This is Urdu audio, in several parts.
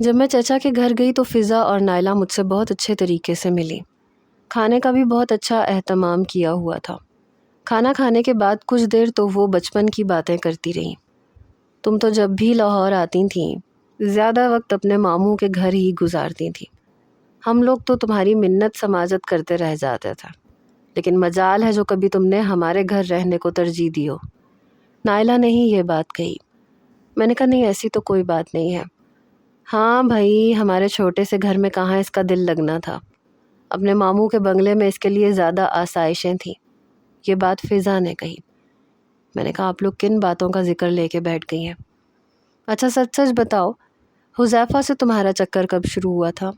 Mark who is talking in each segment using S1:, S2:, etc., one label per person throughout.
S1: جب میں چچا کے گھر گئی تو فضا اور نائلہ مجھ سے بہت اچھے طریقے سے ملی۔ کھانے کا بھی بہت اچھا اہتمام کیا ہوا تھا۔ کھانا کھانے کے بعد کچھ دیر تو وہ بچپن کی باتیں کرتی رہیں۔ تم تو جب بھی لاہور آتی تھیں زیادہ وقت اپنے ماموں کے گھر ہی گزارتی تھیں۔ ہم لوگ تو تمہاری منت سماجت کرتے رہ جاتے تھے، لیکن مجال ہے جو کبھی تم نے ہمارے گھر رہنے کو ترجیح دی ہو۔ نائلہ نے ہی یہ بات کہی۔ میں نے کہا نہیں، ایسی تو کوئی بات نہیں ہے۔ ہاں بھائی، ہمارے چھوٹے سے گھر میں کہاں اس کا دل لگنا تھا۔ اپنے ماموں کے بنگلے میں اس کے لیے زیادہ آسائشیں تھیں۔ یہ بات فضا نے کہی۔ میں نے کہا آپ لوگ کن باتوں کا ذکر لے کے بیٹھ گئی ہیں؟ اچھا سچ سچ بتاؤ، حذیفہ سے تمہارا چکر کب شروع ہوا تھا؟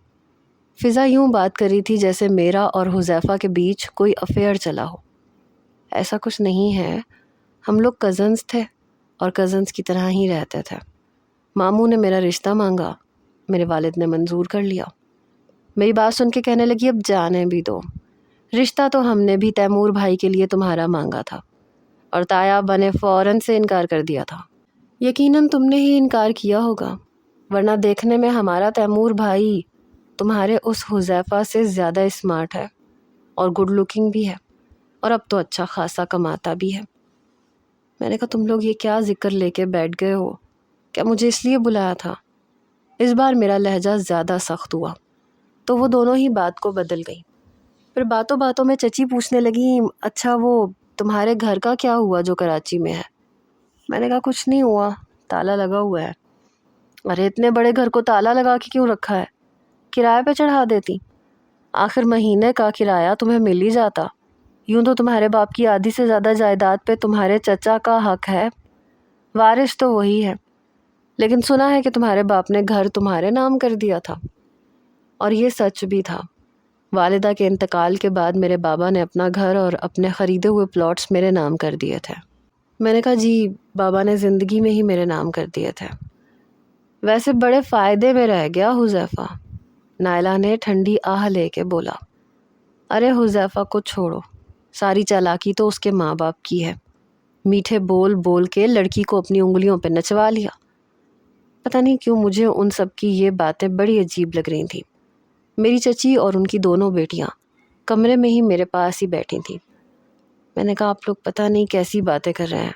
S1: فضا یوں بات کر رہی تھی جیسے میرا اور حذیفہ کے بیچ کوئی افیئر چلا ہو۔ ایسا کچھ نہیں ہے، ہم لوگ کزنز تھے اور کزنز کی طرح ہی رہتے تھے۔ ماموں نے میرا رشتہ مانگا، میرے والد نے منظور کر لیا۔ میری بات سن کے کہنے لگی اب جانے بھی دو، رشتہ تو ہم نے بھی تیمور بھائی کے لیے تمہارا مانگا تھا اور تایاب نے فوراً سے انکار کر دیا تھا۔ یقیناً تم نے ہی انکار کیا ہوگا، ورنہ دیکھنے میں ہمارا تیمور بھائی تمہارے اس حذیفہ سے زیادہ اسمارٹ ہے اور گڈ لکنگ بھی ہے، اور اب تو اچھا خاصا کماتا بھی ہے۔ میں نے کہا تم لوگ یہ کیا ذکر لے کے بیٹھ گئے ہو؟ کیا مجھے اس لیے بلایا تھا؟ اس بار میرا لہجہ زیادہ سخت ہوا تو وہ دونوں ہی بات کو بدل گئی۔ پھر باتوں باتوں میں چچی پوچھنے لگی اچھا وہ تمہارے گھر کا کیا ہوا جو کراچی میں ہے؟ میں نے کہا کچھ نہیں ہوا، تالا لگا ہوا ہے۔ ارے اتنے بڑے گھر کو تالا لگا کے کیوں رکھا ہے؟ کرائے پہ چڑھا دیتی، آخر مہینے کا کرایہ تمہیں مل ہی جاتا۔ یوں تو تمہارے باپ کی آدھی سے زیادہ جائیداد پہ تمہارے چچا کا حق ہے، وارث تو وہی ہے، لیکن سنا ہے کہ تمہارے باپ نے گھر تمہارے نام کر دیا تھا۔ اور یہ سچ بھی تھا۔ والدہ کے انتقال کے بعد میرے بابا نے اپنا گھر اور اپنے خریدے ہوئے پلاٹس میرے نام کر دیے تھے۔ میں نے کہا جی بابا نے زندگی میں ہی میرے نام کر دیے تھے۔ ویسے بڑے فائدے میں رہ گیا حذیفہ، نائلہ نے ٹھنڈی آہ لے کے بولا۔ ارے حذیفہ کو چھوڑو، ساری چالاکی تو اس کے ماں باپ کی ہے۔ میٹھے بول بول کے لڑکی کو اپنی انگلیوں پہ نچوا لیا۔ پتہ نہیں کیوں مجھے ان سب کی یہ باتیں بڑی عجیب لگ رہی تھیں۔ میری چچی اور ان کی دونوں بیٹیاں کمرے میں ہی میرے پاس ہی بیٹھی تھیں۔ میں نے کہا آپ لوگ پتہ نہیں کیسی باتیں کر رہے ہیں۔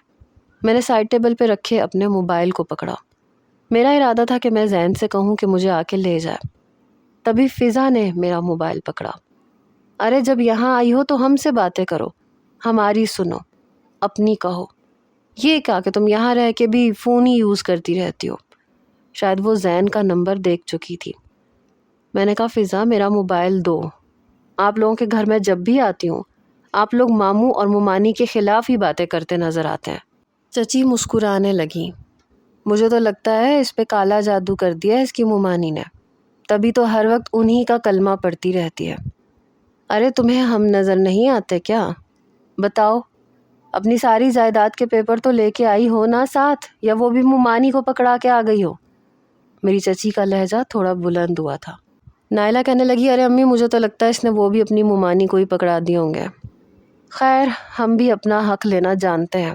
S1: میں نے سائڈ ٹیبل پہ رکھے اپنے موبائل کو پکڑا۔ میرا ارادہ تھا کہ میں زین سے کہوں کہ مجھے آ کے لے جائے، تبھی فضا نے میرا موبائل پکڑا۔ ارے جب یہاں آئی ہو تو ہم سے باتیں کرو، ہماری سنو، اپنی کہو۔ یہ کیا کہ تم یہاں رہ کے بھی فون ہی یوز کرتی رہتی ہو؟ شاید وہ زین کا نمبر دیکھ چکی تھی۔ میں نے کہا فضا میرا موبائل دو، آپ لوگوں کے گھر میں جب بھی آتی ہوں آپ لوگ ماموں اور ممانی کے خلاف ہی باتیں کرتے نظر آتے ہیں۔ چچی مسکرانے لگی۔ مجھے تو لگتا ہے اس پہ کالا جادو کر دیا ہے اس کی ممانی نے، تبھی تو ہر وقت انہی کا کلمہ پڑھتی رہتی ہے۔ ارے تمہیں ہم نظر نہیں آتے کیا؟ بتاؤ، اپنی ساری جائیداد کے پیپر تو لے کے آئی ہو نا ساتھ، یا وہ بھی ممانی کو پکڑا کے آ گئی ہو؟ میری چچی کا لہجہ تھوڑا بلند ہوا تھا۔ نائلہ کہنے لگی ارے امی مجھے تو لگتا ہے اس نے وہ بھی اپنی ممانی کو ہی پکڑا دیے ہوں گے۔ خیر ہم بھی اپنا حق لینا جانتے ہیں،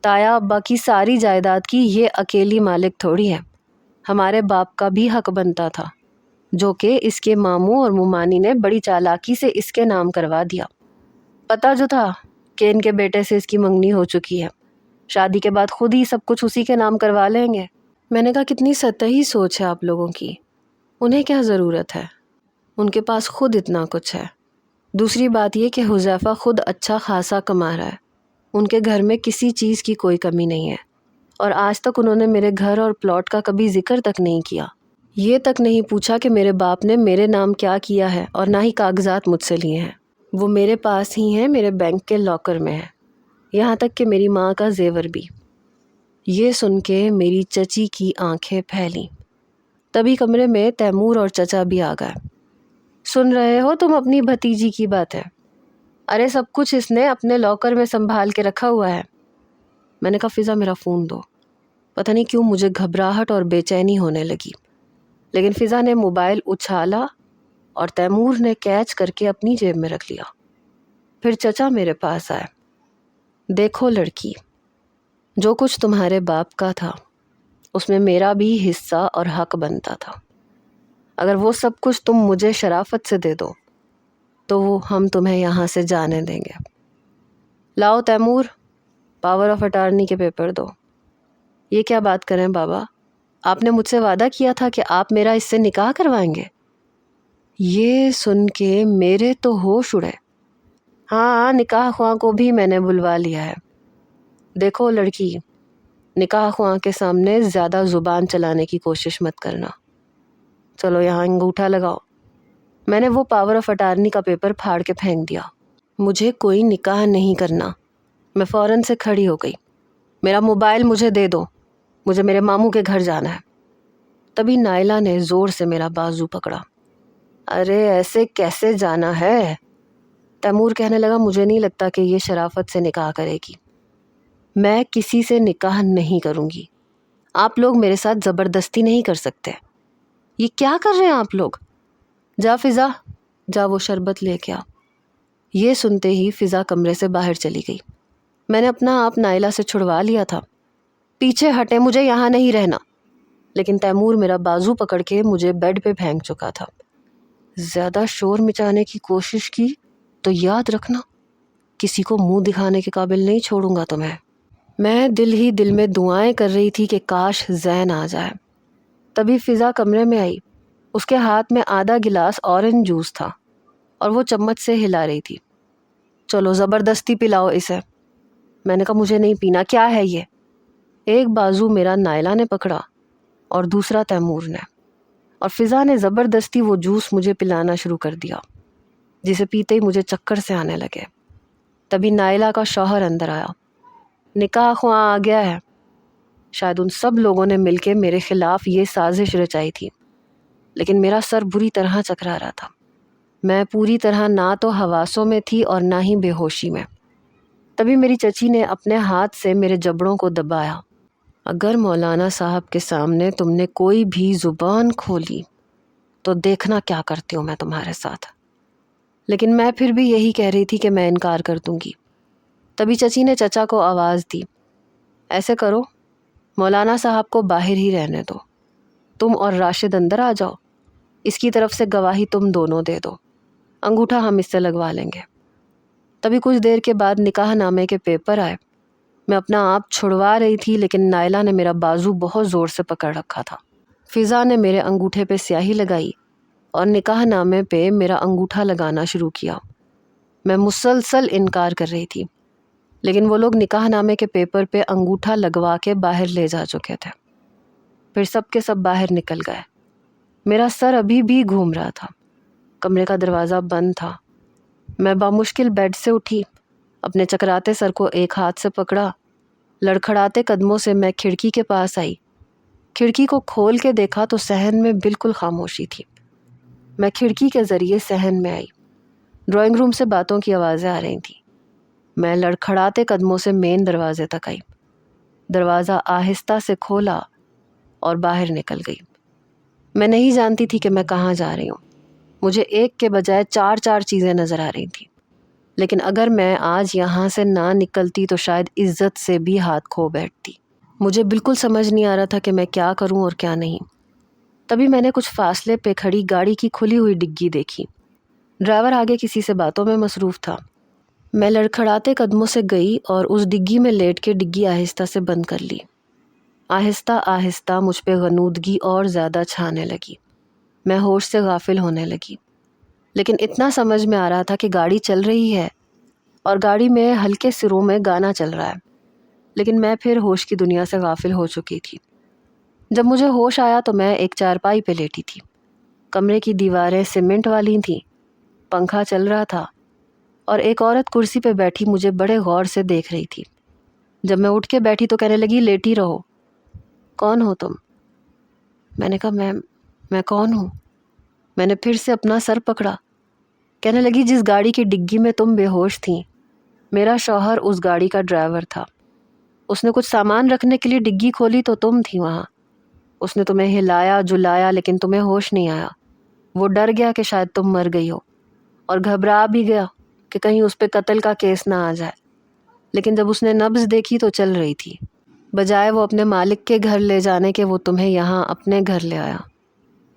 S1: تایا ابا کی ساری جائیداد کی یہ اکیلی مالک تھوڑی ہے، ہمارے باپ کا بھی حق بنتا تھا، جو کہ اس کے ماموں اور ممانی نے بڑی چالاکی سے اس کے نام کروا دیا۔ پتہ جو تھا کہ ان کے بیٹے سے اس کی منگنی ہو چکی ہے، شادی کے بعد خود ہی سب کچھ اسی کے نام کروا لیں گے۔ میں نے کہا کتنی سطحی سوچ ہے آپ لوگوں کی، انہیں کیا ضرورت ہے، ان کے پاس خود اتنا کچھ ہے۔ دوسری بات یہ کہ حذیفہ خود اچھا خاصا کما رہا ہے، ان کے گھر میں کسی چیز کی کوئی کمی نہیں ہے، اور آج تک انہوں نے میرے گھر اور پلاٹ کا کبھی ذکر تک نہیں کیا۔ یہ تک نہیں پوچھا کہ میرے باپ نے میرے نام کیا کیا ہے، اور نہ ہی کاغذات مجھ سے لیے ہیں، وہ میرے پاس ہی ہیں، میرے بینک کے لاکر میں ہے، یہاں تک کہ میری ماں کا زیور بھی۔ یہ سن کے میری چچی کی آنکھیں پھیلیں۔ تبھی کمرے میں تیمور اور چچا بھی آ گئے۔ سن رہے ہو تم اپنی بھتیجی کی باتیں؟ ارے سب کچھ اس نے اپنے لاکر میں سنبھال کے رکھا ہوا ہے۔ میں نے کہا فضا میرا فون دو۔ پتہ نہیں کیوں مجھے گھبراہٹ اور بے چینی ہونے لگی، لیکن فضا نے موبائل اچھالا اور تیمور نے کیچ کر کے اپنی جیب میں رکھ لیا۔ پھر چچا میرے پاس آئے۔ دیکھو لڑکی، جو کچھ تمہارے باپ کا تھا اس میں میرا بھی حصہ اور حق بنتا تھا۔ اگر وہ سب کچھ تم مجھے شرافت سے دے دو تو ہم تمہیں یہاں سے جانے دیں گے۔ لاؤ تیمور، پاور آف اٹارنی کے پیپر دو۔ یہ کیا بات کریں بابا، آپ نے مجھ سے وعدہ کیا تھا کہ آپ میرا اس سے نکاح کروائیں گے۔ یہ سن کے میرے تو ہوش اڑے۔ ہاں، نکاح خواہ کو بھی میں نے بلوا لیا ہے۔ دیکھو لڑکی، نکاح خواہ کے سامنے زیادہ زبان چلانے کی کوشش مت کرنا۔ چلو یہاں انگوٹھا لگاؤ۔ میں نے وہ پاور آف اٹارنی کا پیپر پھاڑ کے پھینک دیا۔ مجھے کوئی نکاح نہیں کرنا۔ میں فوراً سے کھڑی ہو گئی۔ میرا موبائل مجھے دے دو، مجھے میرے ماموں کے گھر جانا ہے۔ تبھی نائلہ نے زور سے میرا بازو پکڑا۔ ارے ایسے کیسے جانا ہے؟ تیمور کہنے لگا، مجھے نہیں لگتا کہ یہ شرافت سے نکاح کرے گی۔ میں کسی سے نکاح نہیں کروں گی۔ آپ لوگ میرے ساتھ زبردستی نہیں کر سکتے۔ یہ کیا کر رہے ہیں آپ لوگ؟ جا فضا، جا وہ شربت لے کے آ۔ یہ سنتے ہی فضا کمرے سے باہر چلی گئی۔ میں نے اپنا آپ نائلہ سے چھڑوا لیا تھا۔ پیچھے ہٹے، مجھے یہاں نہیں رہنا۔ لیکن تیمور میرا بازو پکڑ کے مجھے بیڈ پہ پھینک چکا تھا۔ زیادہ شور مچانے کی کوشش کی تو یاد رکھنا، کسی کو منہ دکھانے کے قابل نہیں چھوڑوں گا تمہیں۔ میں دل ہی دل میں دعائیں کر رہی تھی کہ کاش زین آ جائے۔ تبھی فضا کمرے میں آئی۔ اس کے ہاتھ میں آدھا گلاس اورنج جوس تھا اور وہ چمچ سے ہلا رہی تھی۔ چلو زبردستی پلاؤ اسے۔ میں نے کہا مجھے نہیں پینا۔ کیا ہے یہ؟ ایک بازو میرا نائلہ نے پکڑا اور دوسرا تیمور نے، اور فضا نے زبردستی وہ جوس مجھے پلانا شروع کر دیا، جسے پیتے ہی مجھے چکر سے آنے لگے۔ تبھی نائلہ کا شوہر اندر آیا۔ نکاح خواہ آ گیا ہے۔ شاید ان سب لوگوں نے مل کے میرے خلاف یہ سازش رچائی تھی، لیکن میرا سر بری طرح چکرا رہا تھا۔ میں پوری طرح نہ تو حواسوں میں تھی اور نہ ہی بے ہوشی میں۔ تبھی میری چچی نے اپنے ہاتھ سے میرے جبڑوں کو دبایا۔ اگر مولانا صاحب کے سامنے تم نے کوئی بھی زبان کھولی تو دیکھنا کیا کرتی ہوں میں تمہارے ساتھ۔ لیکن میں پھر بھی یہی کہہ رہی تھی کہ میں انکار کر دوں گی۔ تبھی چچی نے چچا کو آواز دی، ایسے کرو، مولانا صاحب کو باہر ہی رہنے دو، تم اور راشد اندر آ جاؤ، اس کی طرف سے گواہی تم دونوں دے دو، انگوٹھا ہم اس سے لگوا لیں گے۔ تبھی کچھ دیر کے بعد نکاح نامے کے پیپر آئے۔ میں اپنا آپ چھڑوا رہی تھی، لیکن نائلہ نے میرا بازو بہت زور سے پکڑ رکھا تھا۔ فضا نے میرے انگوٹھے پہ سیاہی لگائی اور نکاح نامے پہ میرا انگوٹھا لگانا شروع کیا۔ میں مسلسل انکار کر رہی تھی، لیکن وہ لوگ نکاح نامے کے پیپر پہ انگوٹھا لگوا کے باہر لے جا چکے تھے۔ پھر سب کے سب باہر نکل گئے۔ میرا سر ابھی بھی گھوم رہا تھا۔ کمرے کا دروازہ بند تھا۔ میں بامشکل بیڈ سے اٹھی، اپنے چکراتے سر کو ایک ہاتھ سے پکڑا، لڑکھڑاتے قدموں سے میں کھڑکی کے پاس آئی۔ کھڑکی کو کھول کے دیکھا تو صحن میں بالکل خاموشی تھی۔ میں کھڑکی کے ذریعے صحن میں آئی۔ ڈرائنگ روم سے باتوں کی آوازیں آ رہی تھیں۔ میں لڑکھڑاتے قدموں سے مین دروازے تک آئی۔ دروازہ آہستہ سے کھولا اور باہر نکل گئی۔ میں نہیں جانتی تھی کہ میں کہاں جا رہی ہوں۔ مجھے ایک کے بجائے چار چیزیں نظر آ رہی تھیں، لیکن اگر میں آج یہاں سے نہ نکلتی تو شاید عزت سے بھی ہاتھ کھو بیٹھتی۔ مجھے بالکل سمجھ نہیں آ رہا تھا کہ میں کیا کروں اور کیا نہیں۔ تبھی میں نے کچھ فاصلے پہ کھڑی گاڑی کی کھلی ہوئی ڈگی دیکھی۔ ڈرائیور آگے کسی سے باتوں میں مصروف تھا۔ میں لڑکھڑاتے قدموں سے گئی اور اس ڈگی میں لیٹ کے ڈگی آہستہ سے بند کر لی۔ آہستہ آہستہ مجھ پہ غنودگی اور زیادہ چھانے لگی۔ میں ہوش سے غافل ہونے لگی، لیکن اتنا سمجھ میں آ رہا تھا کہ گاڑی چل رہی ہے اور گاڑی میں ہلکے سروں میں گانا چل رہا ہے، لیکن میں پھر ہوش کی دنیا سے غافل ہو چکی تھی۔ جب مجھے ہوش آیا تو میں ایک چارپائی پہ لیٹی تھی۔ کمرے کی دیواریں سیمنٹ والی تھیں، پنکھا چل رہا تھا اور ایک عورت کرسی پہ بیٹھی مجھے بڑے غور سے دیکھ رہی تھی۔ جب میں اٹھ کے بیٹھی تو کہنے لگی، لیٹی رہو۔ کون ہو تم؟ میں نے کہا میں کون ہوں؟ میں نے پھر سے اپنا سر پکڑا۔ کہنے لگی، جس گاڑی کی ڈگی میں تم بے ہوش تھیں، میرا شوہر اس گاڑی کا ڈرائیور تھا۔ اس نے کچھ سامان رکھنے کے لیے ڈگی کھولی تو تم تھی وہاں۔ اس نے تمہیں ہلایا جلایا، لیکن تمہیں ہوش نہیں آیا۔ وہ ڈر گیا کہ شاید تم مر گئی ہو اور گھبرا بھی گیا کہ کہیں اس پہ قتل کا کیس نہ آ جائے، لیکن جب اس نے نبض دیکھی تو چل رہی تھی۔ بجائے وہ اپنے مالک کے گھر لے جانے کے وہ تمہیں یہاں اپنے گھر لے آیا۔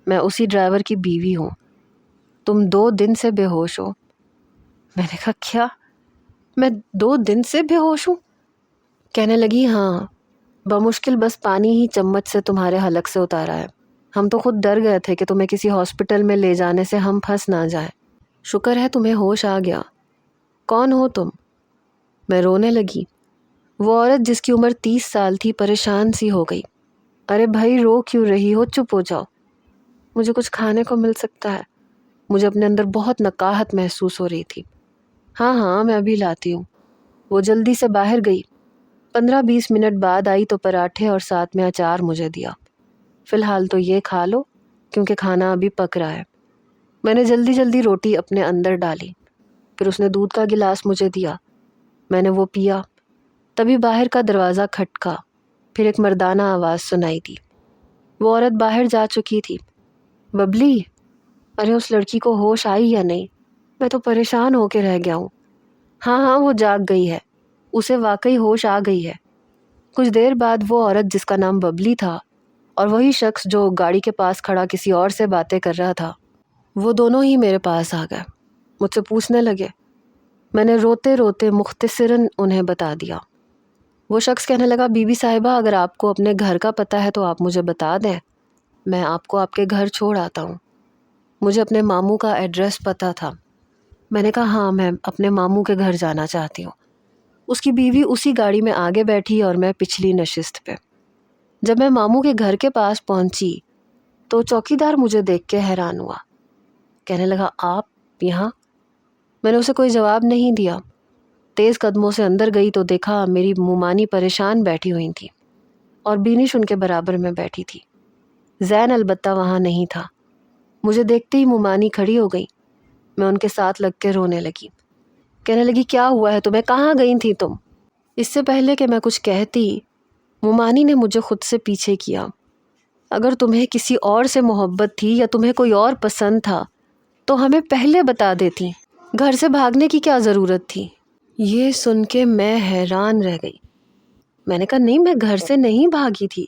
S1: میں اسی ڈرائیور کی بیوی ہوں۔ تم 2 دن سے بے ہوش ہو۔ میں نے کہا کیا؟ میں 2 دن سے بے ہوش ہوں؟ کہنے لگی ہاں، بمشکل بس پانی ہی چمچ سے تمہارے حلق سے اتارا ہے۔ ہم تو خود ڈر گئے تھے کہ تمہیں کسی ہاسپٹل میں لے جانے سے ہم پھنس نہ جائیں۔ شکر ہے تمہیں ہوش آ گیا۔ کون ہو تم؟ میں رونے لگی۔ وہ عورت جس کی عمر 30 سال تھی پریشان سی ہو گئی۔ ارے بھائی رو کیوں رہی ہو؟ چپ ہو جاؤ۔ مجھے کچھ کھانے کو مل سکتا ہے؟ مجھے اپنے اندر بہت نقاہت محسوس ہو رہی تھی۔ ہاں ہاں میں ابھی لاتی ہوں۔ وہ جلدی سے باہر گئی۔ 15-20 منٹ بعد آئی تو پراٹھے اور ساتھ میں اچار مجھے دیا۔ فی الحال تو یہ کھا لو کیونکہ کھانا ابھی پک رہا ہے۔ میں نے جلدی جلدی روٹی اپنے اندر ڈالی۔ پھر اس نے دودھ کا گلاس مجھے دیا۔ میں نے وہ پیا۔ تبھی باہر کا دروازہ کھٹکا۔ پھر ایک مردانہ آواز سنائی دی۔ وہ عورت باہر جا چکی تھی۔ ببلی، ارے اس لڑکی کو ہوش آئی یا نہیں؟ میں تو پریشان ہو کے رہ گیا ہوں۔ ہاں ہاں وہ جاگ گئی ہے، اسے واقعی ہوش آ گئی ہے۔ کچھ دیر بعد وہ عورت جس کا نام ببلی تھا اور وہی شخص جو گاڑی کے پاس کھڑا کسی اور سے باتیں کر رہا تھا، وہ دونوں ہی میرے پاس آ گئے۔ مجھ سے پوچھنے لگے۔ میں نے روتے روتے مختصراً انہیں بتا دیا۔ وہ شخص کہنے لگا بی بی صاحبہ اگر آپ کو اپنے گھر کا پتہ ہے تو آپ مجھے بتا دیں، میں آپ کو آپ کے گھر چھوڑ آتا ہوں۔ مجھے اپنے ماموں کا ایڈریس پتہ تھا۔ میں نے کہا ہاں میں اپنے ماموں کے گھر جانا چاہتی ہوں۔ اس کی بیوی اسی گاڑی میں آگے بیٹھی اور میں پچھلی نشست پہ۔ جب میں ماموں کے گھر کے پاس پہنچی تو چوکیدار مجھے دیکھ کے حیران ہوا۔ کہنے لگا آپ یہاں؟ میں نے اسے کوئی جواب نہیں دیا۔ تیز قدموں سے اندر گئی تو دیکھا میری مومانی پریشان بیٹھی ہوئی تھی اور بینش ان کے برابر میں بیٹھی تھی۔ زین البتہ وہاں نہیں تھا۔ مجھے دیکھتے ہی مومانی کھڑی ہو گئی۔ میں ان کے ساتھ لگ کے رونے لگی۔ کہنے لگی کیا ہوا ہے تمہیں؟ کہاں گئی تھی تم؟ اس سے پہلے کہ میں کچھ کہتی، مومانی نے مجھے خود سے پیچھے کیا۔ اگر تمہیں کسی اور سے محبت تھی یا تمہیں کوئی اور پسند تھا تو ہمیں پہلے بتا دیتی۔ گھر سے بھاگنے کی کیا ضرورت تھی؟ یہ سن کے میں حیران رہ گئی۔ میں نے کہا نہیں میں گھر سے نہیں بھاگی تھی۔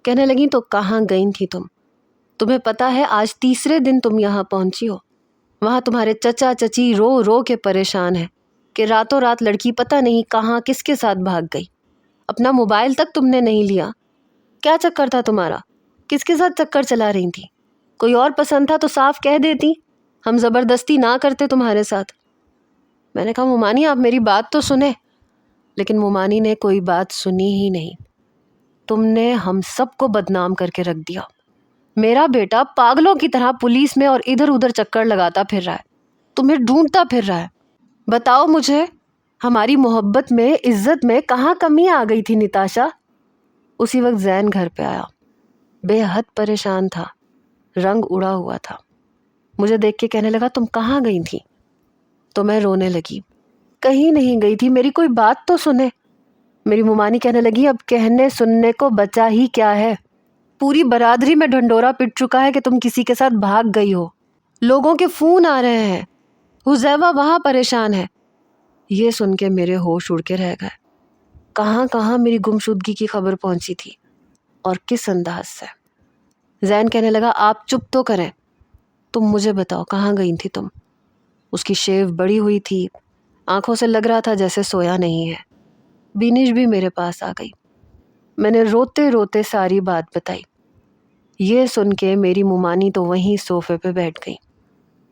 S1: کہنے لگی تو کہاں گئی تھی تم؟ تمہیں پتا ہے آج 3 دن تم یہاں پہنچی ہو۔ وہاں تمہارے چچا چچی رو رو کے پریشان ہیں کہ راتوں رات لڑکی پتہ نہیں کہاں کس کے ساتھ بھاگ گئی۔ اپنا موبائل تک تم نے نہیں لیا۔ کیا چکر تھا تمہارا؟ کس کے ساتھ چکر چلا رہی تھی؟ کوئی اور پسند تھا تو صاف کہہ دیتی، ہم زبردستی نہ کرتے تمہارے ساتھ۔ میں نے کہا مومانی آپ میری بات تو سنیں۔ لیکن مومانی نے کوئی بات سنی ہی نہیں۔ تم نے ہم سب کو بدنام کر کے رکھ دیا۔ میرا بیٹا پاگلوں کی طرح پولیس میں اور ادھر ادھر چکر لگاتا پھر رہا ہے، تمہیں ڈھونڈتا پھر رہا ہے۔ بتاؤ مجھے ہماری محبت میں عزت میں کہاں کمی آ گئی تھی نتاشا؟ اسی وقت زین گھر پہ آیا۔ بے حد پریشان تھا، رنگ اڑا ہوا تھا۔ مجھے دیکھ کے کہنے لگا تم کہاں گئی تھی؟ تو میں رونے لگی۔ کہیں نہیں گئی تھی، میری کوئی بات تو سنے۔ میری مومانی کہنے لگی اب کہنے سننے کو بچا ہی کیا ہے؟ پوری برادری میں ڈھنڈورا پٹ چکا ہے کہ تم کسی کے ساتھ بھاگ گئی ہو۔ لوگوں کے فون آ رہے ہیں، حذیفہ وہاں پریشان ہے۔ یہ سن کے میرے ہوش اڑ کے رہ گئے۔ کہاں کہاں میری گمشدگی کی خبر پہنچی تھی اور کس انداز سے۔ زین کہنے لگا آپ چپ تو کریں، تم مجھے بتاؤ کہاں گئی تھی تم؟ اس کی شیو بڑی ہوئی تھی، آنکھوں سے لگ رہا تھا جیسے سویا نہیں ہے۔ بینش بھی میرے پاس آ گئی۔ میں نے روتے روتے ساری بات بتائی۔ یہ سن کے میری مومانی تو وہیں صوفے پہ بیٹھ گئی۔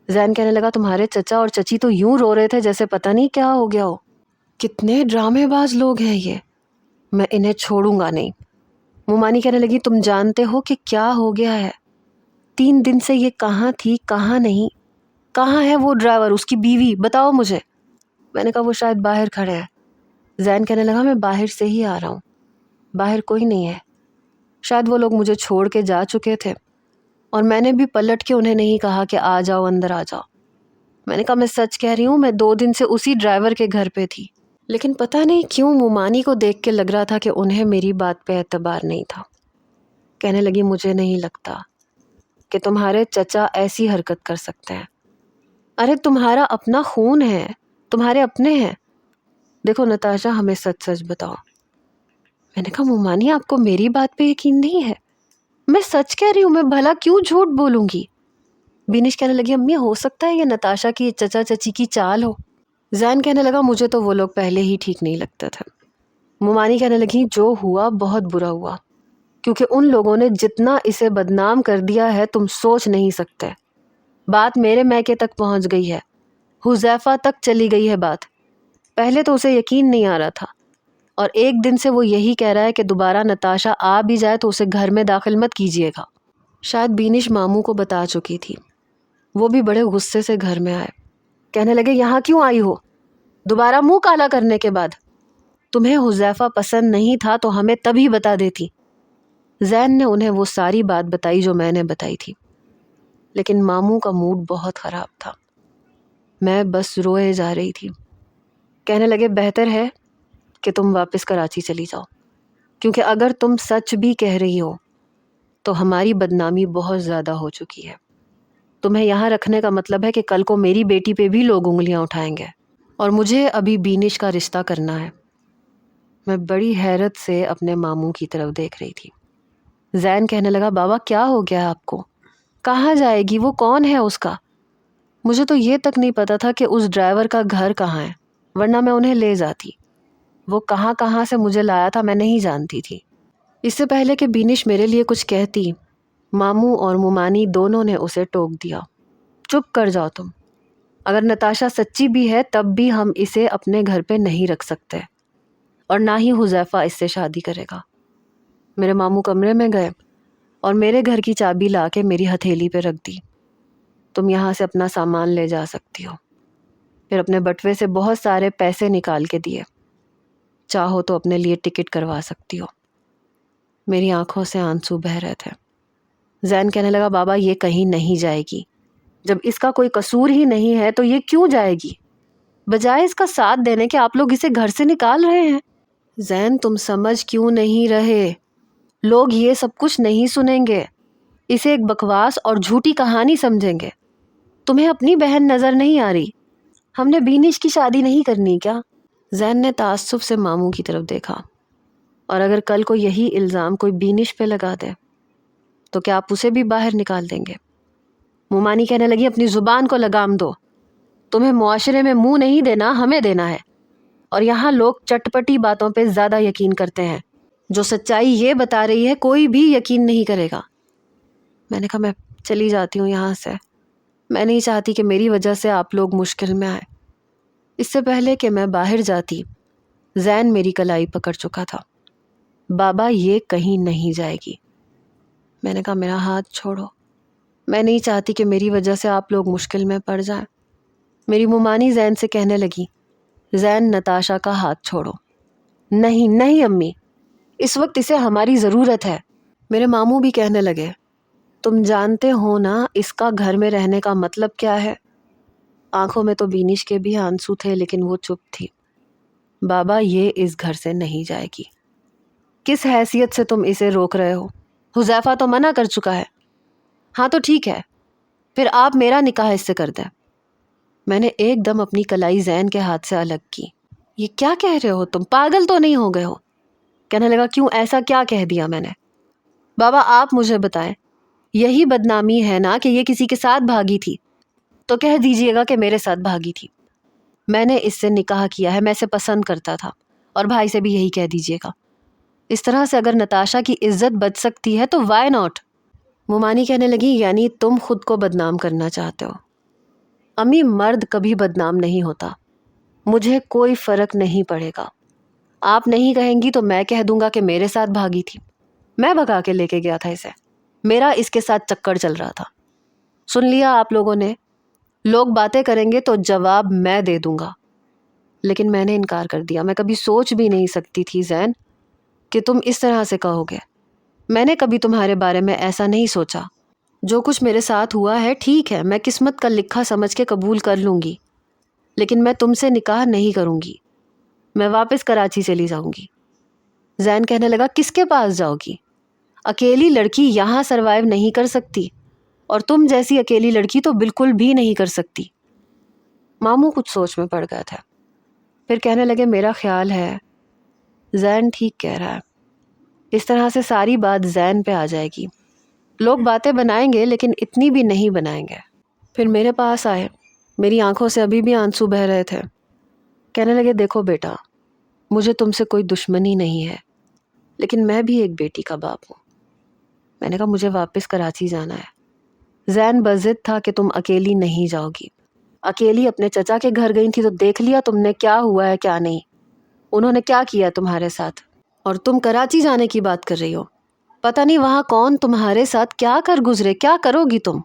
S1: زین کہنے لگا تمہارے چچا اور چچی تو یوں رو رہے تھے جیسے پتہ نہیں کیا ہو گیا ہو۔ کتنے ڈرامے باز لوگ ہیں یہ، میں انہیں چھوڑوں گا نہیں۔ مومانی کہنے لگی تم جانتے ہو کہ کیا ہو گیا ہے؟ 3 دن سے یہ کہاں تھی کہاں نہیں؟ کہاں ہے وہ ڈرائیور اس کی بیوی؟ بتاؤ مجھے۔ میں نے کہا وہ شاید باہر کھڑے ہیں۔ زین کہنے لگا میں باہر سے ہی آ رہا ہوں، باہر کوئی نہیں ہے۔ شاید وہ لوگ مجھے چھوڑ کے جا چکے تھے اور میں نے بھی پلٹ کے انہیں نہیں کہا کہ آ جاؤ اندر آ جاؤ۔ میں نے کہا میں سچ کہہ رہی ہوں، میں 2 دن سے اسی ڈرائیور کے گھر پہ تھی۔ لیکن پتہ نہیں کیوں مومانی کو دیکھ کے لگ رہا تھا کہ انہیں میری بات پہ اعتبار نہیں تھا۔ کہنے لگی مجھے نہیں لگتا کہ تمہارے چچا ایسی حرکت کر سکتے ہیں۔ ارے تمہارا اپنا خون ہے، تمہارے اپنے ہیں۔ دیکھو نتاشا ہمیں سچ سچ بتاؤ۔ میں نے کہا مومانی آپ کو میری بات پہ یقین نہیں ہے؟ میں سچ کہہ رہی ہوں، میں بھلا کیوں جھوٹ بولوں گی؟ بینش کہنے لگی امی ہو سکتا ہے یہ نتاشا کی چچا چچی کی چال ہو۔ زین کہنے لگا مجھے تو وہ لوگ پہلے ہی ٹھیک نہیں لگتے تھے۔ مومانی کہنے لگی جو ہوا بہت برا ہوا، کیونکہ ان لوگوں نے جتنا اسے بدنام کر دیا ہے تم سوچ نہیں سکتے۔ بات میرے میکے تک پہنچ گئی ہے، حذیفہ تک چلی گئی ہے بات۔ پہلے تو اسے یقین نہیں آ رہا تھا، اور ایک دن سے وہ یہی کہہ رہا ہے کہ دوبارہ نتاشا آ بھی جائے تو اسے گھر میں داخل مت کیجیے گا۔ شاید بینش ماموں کو بتا چکی تھی، وہ بھی بڑے غصے سے گھر میں آئے۔ کہنے لگے یہاں کیوں آئی ہو دوبارہ منہ کالا کرنے کے بعد؟ تمہیں حذیفہ پسند نہیں تھا تو ہمیں تبھی بتا دیتی۔ زین نے انہیں وہ ساری بات بتائی جو میں نے بتائی تھی، لیکن ماموں کا موڈ بہت خراب تھا۔ میں بس روئے جا رہی تھی۔ کہنے لگے بہتر ہے کہ تم واپس کراچی چلی جاؤ، کیونکہ اگر تم سچ بھی کہہ رہی ہو تو ہماری بدنامی بہت زیادہ ہو چکی ہے۔ تمہیں یہاں رکھنے کا مطلب ہے کہ کل کو میری بیٹی پہ بھی لوگ انگلیاں اٹھائیں گے، اور مجھے ابھی بینش کا رشتہ کرنا ہے۔ میں بڑی حیرت سے اپنے ماموں کی طرف دیکھ رہی تھی۔ زین کہنے لگا بابا کیا ہو گیا آپ کو؟ کہاں جائے گی؟ وہ کون ہے اس کا؟ مجھے تو یہ تک نہیں پتا تھا کہ اس ڈرائیور کا گھر کہاں ہے، ورنہ میں انہیں لے جاتی۔ وہ کہاں کہاں سے مجھے لایا تھا میں نہیں جانتی تھی۔ اس سے پہلے کہ بینش میرے لیے کچھ کہتی، ماموں اور مومانی دونوں نے اسے ٹوک دیا، چپ کر جاؤ تم۔ اگر نتاشا سچی بھی ہے تب بھی ہم اسے اپنے گھر پہ نہیں رکھ سکتے، اور نہ ہی حذیفہ اس سے شادی کرے گا۔ میرے ماموں کمرے میں گئے اور میرے گھر کی چابی لا کے میری ہتھیلی پہ رکھ دی۔ تم یہاں سے اپنا سامان لے جا سکتی ہو۔ پھر اپنے بٹوے سے بہت سارے پیسے نکال کے دیے، چاہو تو اپنے لیے ٹکٹ کروا سکتی ہو۔ میری آنکھوں سے آنسو بہہ رہے تھے۔ زین کہنے لگا بابا یہ کہیں نہیں جائے گی، جب اس کا کوئی قصور ہی نہیں ہے تو یہ کیوں جائے گی؟ بجائے اس کا ساتھ دینے کے آپ لوگ اسے گھر سے نکال رہے ہیں۔ زین تم سمجھ کیوں نہیں رہے؟ لوگ یہ سب کچھ نہیں سنیں گے، اسے ایک بکواس اور جھوٹی کہانی سمجھیں گے۔ تمہیں اپنی بہن نظر نہیں آ رہی؟ ہم نے بینش کی شادی نہیں کرنی کیا؟ زین نے تعصب سے ماموں کی طرف دیکھا، اور اگر کل کو یہی الزام کوئی بینش پہ لگا دے تو کیا آپ اسے بھی باہر نکال دیں گے؟ مومانی کہنے لگی اپنی زبان کو لگام دو، تمہیں معاشرے میں منہ نہیں دینا، ہمیں دینا ہے، اور یہاں لوگ چٹپٹی باتوں پہ زیادہ یقین کرتے ہیں۔ جو سچائی یہ بتا رہی ہے کوئی بھی یقین نہیں کرے گا۔ میں نے کہا میں چلی جاتی ہوں یہاں سے، میں نہیں چاہتی کہ میری وجہ سے آپ لوگ مشکل میں آئے۔ اس سے پہلے کہ میں باہر جاتی زین میری کلائی پکڑ چکا تھا۔ بابا یہ کہیں نہیں جائے گی۔ میں نے کہا میرا ہاتھ چھوڑو، میں نہیں چاہتی کہ میری وجہ سے آپ لوگ مشکل میں پڑ جائیں۔ میری مومانی زین سے کہنے لگی زین نتاشا کا ہاتھ چھوڑو۔ نہیں نہیں امی، اس وقت اسے ہماری ضرورت ہے۔ میرے ماموں بھی کہنے لگے تم جانتے ہو نا اس کا گھر میں رہنے کا مطلب کیا ہے؟ آنکھوں میں تو بینش کے بھی آنسو تھے لیکن وہ چپ تھی۔ بابا یہ اس گھر سے نہیں جائے گی۔ کس حیثیت سے تم اسے روک رہے ہو؟ حذیفہ تو منع کر چکا ہے۔ ہاں تو ٹھیک ہے، پھر آپ میرا نکاح اس سے کر دیں۔ میں نے ایک دم اپنی کلائی زین کے ہاتھ سے الگ کی۔ یہ کیا کہہ رہے ہو تم؟ پاگل تو نہیں ہو گئے ہو؟ کہنے لگا کیوں، ایسا کیا کہہ دیا میں نے؟ بابا آپ مجھے بتائیں، یہی بدنامی ہے نا کہ یہ کسی کے ساتھ بھاگی تھی؟ تو کہہ دیجئے گا کہ میرے ساتھ بھاگی تھی۔ میں نے اس سے نکاح کیا ہے، میں اسے پسند کرتا تھا، اور بھائی سے بھی یہی کہہ دیجئے گا۔ اس طرح سے اگر نتاشا کی عزت بچ سکتی ہے تو وائی ناٹ؟ مومانی کہنے لگی یعنی تم خود کو بدنام کرنا چاہتے ہو؟ امی مرد کبھی بدنام نہیں ہوتا، مجھے کوئی فرق نہیں پڑے گا۔ آپ نہیں کہیں گی تو میں کہہ دوں گا کہ میرے ساتھ بھاگی تھی، میں بھگا کے لے کے گیا تھا اسے، میرا اس کے ساتھ چکر چل رہا تھا۔ سن لیا آپ لوگوں نے؟ لوگ باتیں کریں گے تو جواب میں دے دوں گا۔ لیکن میں نے انکار کر دیا۔ میں کبھی سوچ بھی نہیں سکتی تھی زین کہ تم اس طرح سے کہو گے۔ میں نے کبھی تمہارے بارے میں ایسا نہیں سوچا۔ جو کچھ میرے ساتھ ہوا ہے ٹھیک ہے، میں قسمت کا لکھا سمجھ کے قبول کر لوں گی، لیکن میں تم سے نکاح نہیں کروں گی، میں واپس کراچی چلی جاؤں گی۔ زین کہنے لگا کس کے پاس جاؤ گی؟ اکیلی لڑکی یہاں سروائیو نہیں کر سکتی، اور تم جیسی اکیلی لڑکی تو بالکل بھی نہیں کر سکتی۔ ماموں کچھ سوچ میں پڑ گئے تھے، پھر کہنے لگے میرا خیال ہے زین ٹھیک کہہ رہا ہے، اس طرح سے ساری بات زین پہ آ جائے گی. لوگ باتیں بنائیں گے لیکن اتنی بھی نہیں بنائیں گے. پھر میرے پاس آئے، میری آنکھوں سے ابھی بھی آنسو بہہ رہے تھے. کہنے لگے دیکھو بیٹا، مجھے تم سے کوئی دشمنی نہیں ہے، لیکن میں بھی ایک بیٹی کا باپ ہوں. میں نے کہا مجھے واپس کراچی جانا ہے. زین بضد تھا کہ تم اکیلی نہیں جاؤ گی. اکیلی اپنے چچا کے گھر گئی تھی تو دیکھ لیا تم نے کیا ہوا ہے کیا نہیں. انہوں نے کیا کیا تمہارے ساتھ، اور تم کراچی جانے کی بات کر رہی ہو. پتہ نہیں وہاں کون تمہارے ساتھ کیا کر گزرے، کیا کرو گی تم.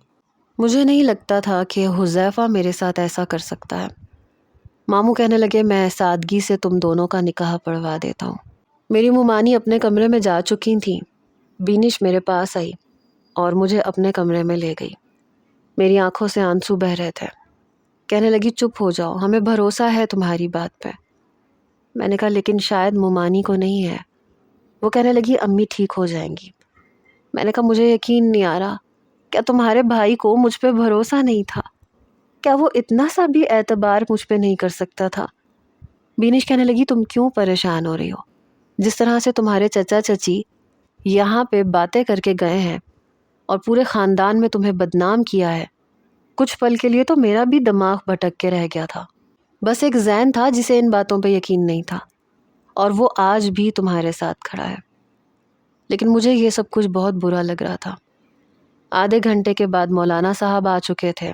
S1: مجھے نہیں لگتا تھا کہ حذیفہ میرے ساتھ ایسا کر سکتا ہے. ماموں کہنے لگے میں سادگی سے تم دونوں کا نکاح پڑھوا دیتا ہوں. میری ممانی اپنے کمرے میں جا چکی تھیں. بینش میرے پاس آئی اور مجھے اپنے کمرے میں لے گئی. میری آنکھوں سے آنسو بہہ رہے تھے. کہنے لگی چپ ہو جاؤ، ہمیں بھروسہ ہے تمہاری بات پہ. میں نے کہا لیکن شاید ممانی کو نہیں ہے. وہ کہنے لگی امی ٹھیک ہو جائیں گی. میں نے کہا مجھے یقین نہیں آ رہا، کیا تمہارے بھائی کو مجھ پہ بھروسہ نہیں تھا؟ کیا وہ اتنا سا بھی اعتبار مجھ پہ نہیں کر سکتا تھا؟ بینش کہنے لگی تم کیوں پریشان ہو رہی ہو؟ جس طرح سے تمہارے چچا چچی یہاں پہ باتیں کر کے گئے ہیں اور پورے خاندان میں تمہیں بدنام کیا ہے، کچھ پل کے لیے تو میرا بھی دماغ بھٹک کے رہ گیا تھا. بس ایک زین تھا جسے ان باتوں پہ یقین نہیں تھا، اور وہ آج بھی تمہارے ساتھ کھڑا ہے. لیکن مجھے یہ سب کچھ بہت برا لگ رہا تھا. آدھے گھنٹے کے بعد مولانا صاحب آ چکے تھے.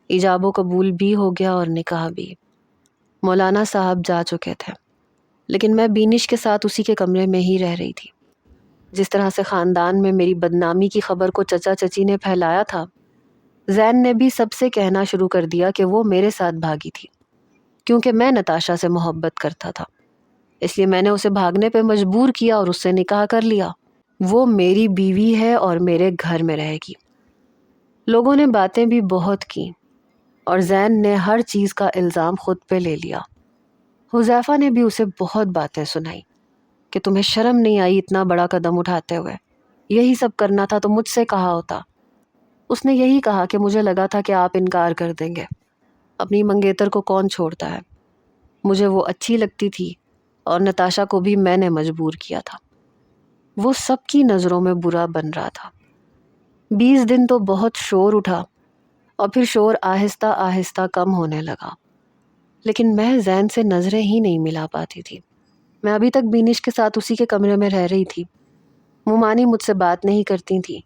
S1: ایجاب و قبول بھی ہو گیا اور نکاح بھی. مولانا صاحب جا چکے تھے، لیکن میں بینش کے ساتھ اسی کے کمرے میں ہی رہ رہی تھی. جس طرح سے خاندان میں میری بدنامی کی خبر کو چچا چچی نے پھیلایا تھا، زین نے بھی سب سے کہنا شروع کر دیا کہ وہ میرے ساتھ بھاگی تھی، کیونکہ میں نتاشا سے محبت کرتا تھا. اس لیے میں نے اسے بھاگنے پہ مجبور کیا اور اس سے نکاح کر لیا. وہ میری بیوی ہے اور میرے گھر میں رہے گی. لوگوں نے باتیں بھی بہت کی اور زین نے ہر چیز کا الزام خود پہ لے لیا. حذیفہ نے بھی اسے بہت باتیں سنائی کہ تمہیں شرم نہیں آئی اتنا بڑا قدم اٹھاتے ہوئے، یہی سب کرنا تھا تو مجھ سے کہا ہوتا. اس نے یہی کہا کہ مجھے لگا تھا کہ آپ انکار کر دیں گے، اپنی منگیتر کو کون چھوڑتا ہے. مجھے وہ اچھی لگتی تھی اور نتاشا کو بھی میں نے مجبور کیا تھا. وہ سب کی نظروں میں برا بن رہا تھا. 20 دن تو بہت شور اٹھا اور پھر شور آہستہ آہستہ کم ہونے لگا، لیکن میں زین سے نظریں ہی نہیں ملا پاتی تھی. میں ابھی تک بینش کے ساتھ اسی کے کمرے میں رہ رہی تھی. ممانی مجھ سے بات نہیں کرتی تھی،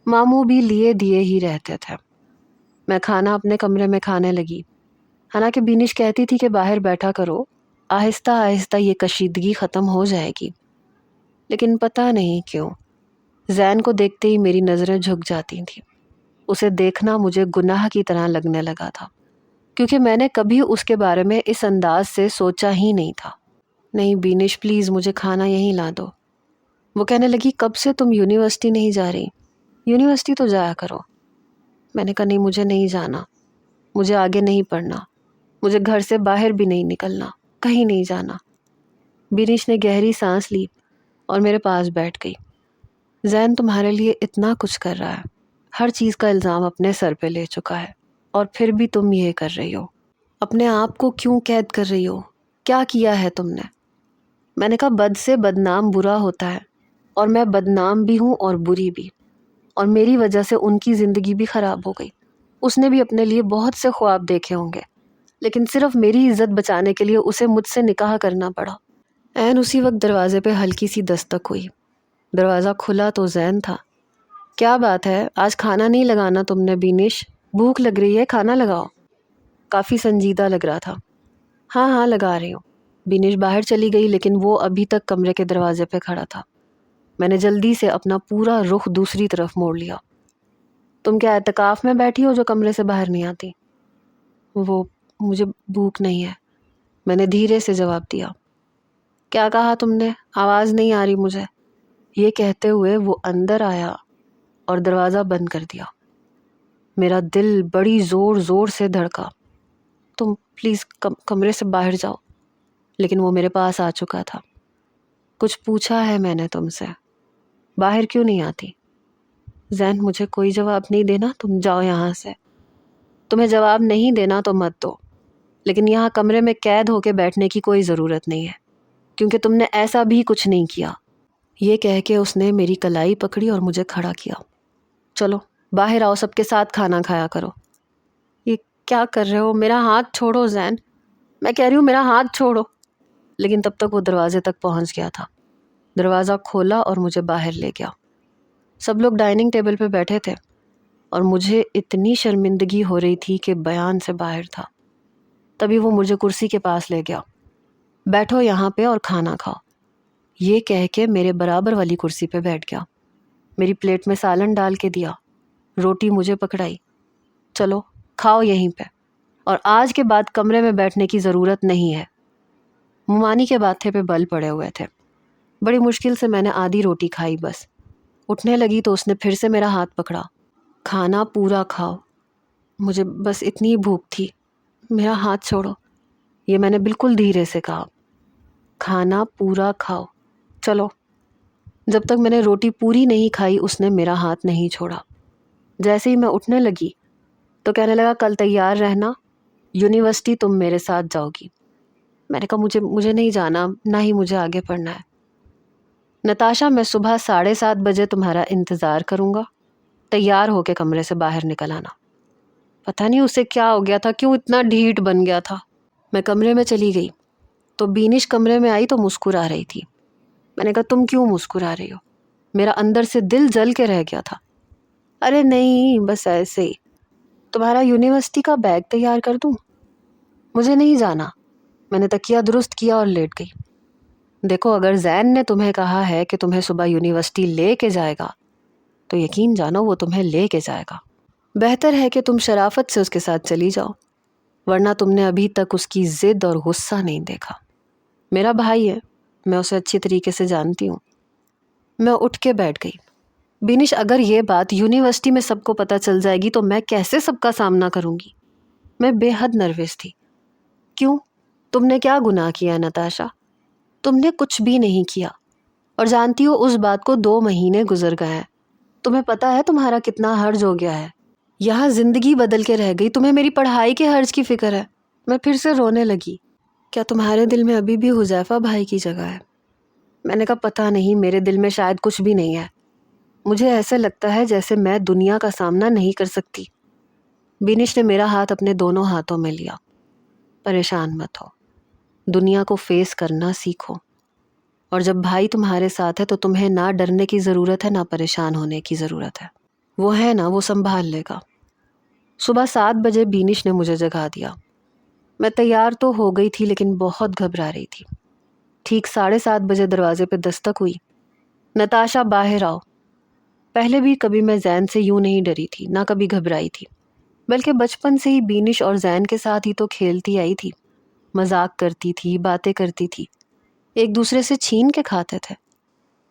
S1: ماموں بھی لیے دیے ہی رہتے تھے. میں کھانا اپنے کمرے میں کھانے لگی، حالانکہ بینش کہتی تھی کہ باہر بیٹھا کرو، آہستہ آہستہ یہ کشیدگی ختم ہو جائے گی. لیکن پتہ نہیں کیوں زین کو دیکھتے ہی میری نظریں جھک جاتی تھیں. اسے دیکھنا مجھے گناہ کی طرح لگنے لگا تھا، کیونکہ میں نے کبھی اس کے بارے میں اس انداز سے سوچا ہی نہیں تھا. نہیں بینش پلیز مجھے کھانا یہیں لا دو. وہ کہنے لگی کب سے تم یونیورسٹی نہیں جا رہی؟ یونیورسٹی تو جایا کرو. میں نے کہا نہیں مجھے نہیں جانا، مجھے آگے نہیں پڑھنا، مجھے گھر سے باہر بھی نہیں نکلنا، کہیں نہیں جانا. بینش نے گہری سانس لی اور میرے پاس بیٹھ گئی. زین تمہارے لیے اتنا کچھ کر رہا ہے، ہر چیز کا الزام اپنے سر پہ لے چکا ہے، اور پھر بھی تم یہ کر رہی ہو. اپنے آپ کو کیوں قید کر رہی ہو؟ کیا کیا ہے تم نے؟ میں نے کہا بد سے بدنام برا ہوتا ہے، اور میں بدنام بھی ہوں اور بری بھی، اور میری وجہ سے ان کی زندگی بھی خراب ہو گئی. اس نے بھی اپنے لیے بہت سے خواب دیکھے ہوں گے، لیکن صرف میری عزت بچانے کے لیے اسے مجھ سے نکاح کرنا پڑا. عین اسی وقت دروازے پہ ہلکی سی دستک ہوئی. دروازہ کھلا تو زین تھا. کیا بات ہے، آج کھانا نہیں لگانا تم نے بینش؟ بھوک لگ رہی ہے، کھانا لگاؤ. کافی سنجیدہ لگ رہا تھا. ہاں ہاں لگا رہی ہوں. بینش باہر چلی گئی، لیکن وہ ابھی تک کمرے کے دروازے پہ کھڑا تھا. میں نے جلدی سے اپنا پورا رخ دوسری طرف موڑ لیا. تم کیا اعتکاف میں بیٹھی ہو جو کمرے سے باہر نہیں آتی؟ وہ مجھے بھوک نہیں ہے، میں نے دھیرے سے جواب دیا. کیا کہا تم نے؟ آواز نہیں آ رہی مجھے. یہ کہتے ہوئے وہ اندر آیا اور دروازہ بند کر دیا. میرا دل بڑی زور زور سے دھڑکا. تم پلیز کمرے سے باہر جاؤ. لیکن وہ میرے پاس آ چکا تھا. کچھ پوچھا ہے میں نے تم سے، باہر کیوں نہیں آتی؟ زین مجھے کوئی جواب نہیں دینا، تم جاؤ یہاں سے. تمہیں جواب نہیں دینا تو مت دو، لیکن یہاں کمرے میں قید ہو کے بیٹھنے کی کوئی ضرورت نہیں ہے، کیونکہ تم نے ایسا بھی کچھ نہیں کیا. یہ کہہ کے اس نے میری کلائی پکڑی اور مجھے کھڑا کیا۔ چلو باہر آؤ، سب کے ساتھ کھانا کھایا کرو۔ یہ کیا کر رہے ہو؟ میرا ہاتھ چھوڑو زین، میں کہہ رہی ہوں میرا ہاتھ چھوڑو۔ لیکن تب تک وہ دروازے تک پہنچ گیا تھا۔ دروازہ کھولا اور مجھے باہر لے گیا۔ سب لوگ ڈائننگ ٹیبل پہ بیٹھے تھے اور مجھے اتنی شرمندگی ہو رہی تھی کہ بیان سے باہر تھا۔ تبھی وہ مجھے کرسی کے پاس لے گیا۔ بیٹھو یہاں پہ اور کھانا کھاؤ، یہ کہہ کے میرے برابر والی کرسی پہ بیٹھ گیا۔ میری پلیٹ میں سالن ڈال کے دیا، روٹی مجھے پکڑائی۔ چلو کھاؤ یہیں پہ، اور آج کے بعد کمرے میں بیٹھنے کی ضرورت نہیں ہے۔ ممانی کے ماتھے پہ بل پڑے ہوئے تھے۔ بڑی مشکل سے میں نے آدھی روٹی کھائی بس۔ اٹھنے لگی تو اس نے پھر سے میرا ہاتھ پکڑا۔ کھانا پورا کھاؤ، مجھے بس اتنی بھوک تھی، میرا ہاتھ چھوڑو۔ یہ میں نے بالکل دھیرے سے کہا۔ کھانا پورا کھاؤ، چلو۔ جب تک میں نے روٹی پوری نہیں کھائی اس نے میرا ہاتھ نہیں چھوڑا۔ جیسے ہی میں اٹھنے لگی تو کہنے لگا کل تیار رہنا، یونیورسٹی تم میرے ساتھ جاؤ گی۔ میں نے کہا مجھے نہیں جانا، نہ ہی مجھے آگے پڑھنا ہے۔ نتاشا میں صبح 7:30 بجے تمہارا انتظار کروں گا، تیار ہو کے کمرے سے باہر نکل آنا۔ پتہ نہیں اسے کیا ہو گیا تھا، کیوں اتنا ڈھیٹ بن گیا تھا۔ میں کمرے میں چلی گئی تو بینش کمرے میں آئی تو مسکرا رہی تھی۔ میں نے کہا تم کیوں مسکرا رہی ہو؟ میرا اندر سے دل جل کے رہ گیا تھا۔ ارے نہیں، بس ایسے ہی۔ تمہارا یونیورسٹی کا بیگ تیار کر دوں؟ مجھے نہیں جانا۔ میں نے تکیہ درست کیا اور لیٹ گئی۔ دیکھو اگر زین نے تمہیں کہا ہے کہ تمہیں صبح یونیورسٹی لے کے جائے گا تو یقین جانو وہ تمہیں لے کے جائے گا۔ بہتر ہے کہ تم شرافت سے اس کے ساتھ چلی جاؤ، ورنہ تم نے ابھی تک اس کی ضد اور غصہ نہیں دیکھا۔ میرا بھائی ہے، میں اسے اچھی طریقے سے جانتی ہوں۔ میں اٹھ کے بیٹھ گئی۔ بینش اگر یہ بات یونیورسٹی میں سب کو پتہ چل جائے گی تو میں کیسے سب کا سامنا کروں گی؟ میں بے حد نروس تھی۔ کیوں؟ تم نے کیا گناہ کیا نتاشا؟ تم نے کچھ بھی نہیں کیا، اور جانتی ہو اس بات کو 2 مہینے گزر گئے ہیں۔ تمہیں پتہ ہے تمہارا کتنا حرج ہو گیا ہے، یہاں زندگی بدل کے رہ گئی۔ تمہیں میری پڑھائی کے حرج کی فکر ہے۔ میں پھر سے رونے لگی۔ کیا تمہارے دل میں ابھی بھی حذیفہ بھائی کی جگہ ہے؟ میں نے کہا پتہ نہیں، میرے دل میں شاید کچھ بھی نہیں ہے۔ مجھے ایسے لگتا ہے جیسے میں دنیا کا سامنا نہیں کر سکتی۔ بینش نے میرا ہاتھ اپنے دونوں ہاتھوں میں لیا۔ پریشان مت ہو، دنیا کو فیس کرنا سیکھو، اور جب بھائی تمہارے ساتھ ہے تو تمہیں نہ ڈرنے کی ضرورت ہے، نہ پریشان ہونے کی ضرورت ہے۔ وہ ہے نا، وہ سنبھال لے گا۔ صبح 7 بجے بینش نے مجھے جگا دیا۔ میں تیار تو ہو گئی تھی لیکن بہت گھبرا رہی تھی۔ ٹھیک 7:30 بجے دروازے پہ دستک ہوئی۔ نتاشا باہر آؤ۔ پہلے بھی کبھی میں زین سے یوں نہیں ڈری تھی، نہ کبھی گھبرائی تھی، بلکہ بچپن سے ہی بینش اور زین کے ساتھ ہی تو کھیلتی آئی تھی، مذاق کرتی تھی، باتیں کرتی تھی، ایک دوسرے سے چھین کے کھاتے تھے۔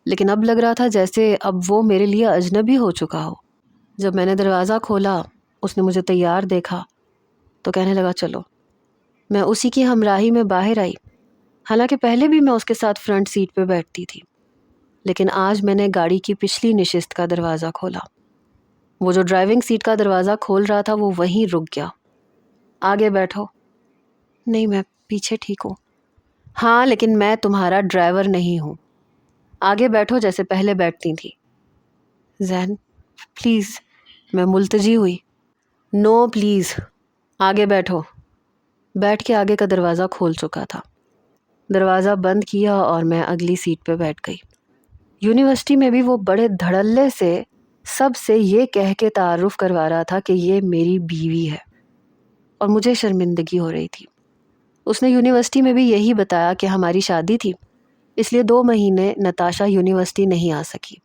S1: لیکن اب لگ رہا تھا جیسے اب وہ میرے لیے اجنبی ہو چکا ہو۔ جب میں نے دروازہ کھولا اس نے مجھے تیار دیکھا تو کہنے لگا چلو۔ میں اسی کی ہمراہی میں باہر آئی۔ حالانکہ پہلے بھی میں اس کے ساتھ فرنٹ سیٹ پہ بیٹھتی تھی، لیکن آج میں نے گاڑی کی پچھلی نشست کا دروازہ کھولا۔ وہ جو ڈرائیونگ سیٹ کا دروازہ کھول رہا تھا وہ وہیں رک گیا۔ آگے بیٹھو۔ نہیں، میں پیچھے ٹھیک ہوں۔ ہاں لیکن میں تمہارا ڈرائیور نہیں ہوں، آگے بیٹھو جیسے پہلے بیٹھتی تھی۔ زین پلیز، میں ملتجی ہوئی۔ نو پلیز، آگے بیٹھو۔ بیٹھ کے آگے کا دروازہ کھول چکا تھا۔ دروازہ بند کیا اور میں اگلی سیٹ پہ بیٹھ گئی۔ یونیورسٹی میں بھی وہ بڑے دھڑلے سے سب سے یہ کہہ کے تعارف کروا رہا تھا کہ یہ میری بیوی ہے، اور مجھے شرمندگی ہو رہی تھی۔ اس نے یونیورسٹی میں بھی یہی بتایا کہ ہماری شادی تھی، اس لیے 2 مہینے نتاشا یونیورسٹی نہیں آ سکی۔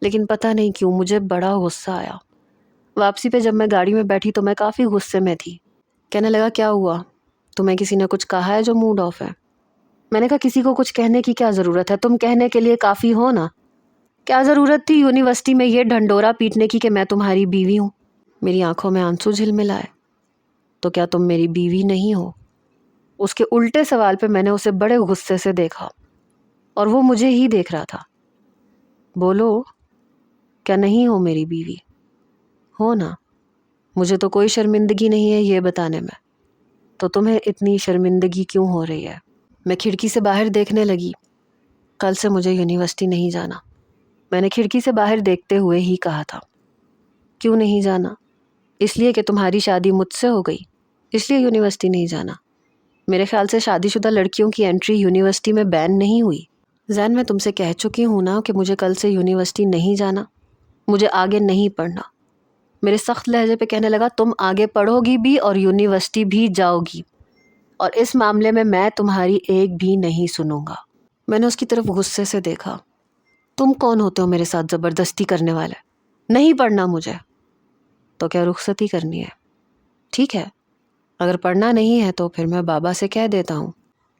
S1: لیکن پتہ نہیں کیوں مجھے بڑا غصہ آیا۔ واپسی پہ جب میں گاڑی میں بیٹھی تو میں کافی غصے میں تھی۔ کہنے لگا کیا ہوا؟ تمہیں کسی نے کچھ کہا ہے جو موڈ آف ہے؟ میں نے کہا کسی کو کچھ کہنے کی کیا ضرورت ہے، تم کہنے کے لیے کافی ہو نا۔ کیا ضرورت تھی یونیورسٹی میں یہ ڈھنڈورا پیٹنے کی کہ میں تمہاری بیوی ہوں؟ میری آنکھوں میں آنسو جھلملائے۔ تو کیا تم میری بیوی نہیں ہو؟ اس کے الٹے سوال پہ میں نے اسے بڑے غصے سے دیکھا، اور وہ مجھے ہی دیکھ رہا تھا۔ بولو، کیا نہیں ہو میری بیوی؟ ہو نا؟ مجھے تو کوئی شرمندگی نہیں ہے یہ بتانے میں، تو تمہیں اتنی شرمندگی کیوں ہو رہی ہے؟ میں کھڑکی سے باہر دیکھنے لگی۔ کل سے مجھے یونیورسٹی نہیں جانا۔ میں نے کھڑکی سے باہر دیکھتے ہوئے ہی کہا تھا۔ کیوں نہیں جانا؟ اس لیے کہ تمہاری شادی مجھ سے ہو گئی، اس لیے یونیورسٹی نہیں جانا۔ میرے خیال سے شادی شدہ لڑکیوں کی انٹری یونیورسٹی میں بین نہیں ہوئی۔ زین، میں تم سے کہہ چکی ہوں نا کہ مجھے کل سے یونیورسٹی نہیں جانا، مجھے آگے نہیں پڑھنا۔ میرے سخت لہجے پہ کہنے لگا، تم آگے پڑھو گی بھی اور یونیورسٹی بھی جاؤ گی، اور اس معاملے میں تمہاری ایک بھی نہیں سنوں گا۔ میں نے اس کی طرف غصے سے دیکھا۔ تم کون ہوتے ہو میرے ساتھ زبردستی کرنے والے؟ نہیں پڑھنا مجھے تو کیا رخصتی کرنی ہے؟ ٹھیک ہے، اگر پڑھنا نہیں ہے تو پھر میں بابا سے کہہ دیتا ہوں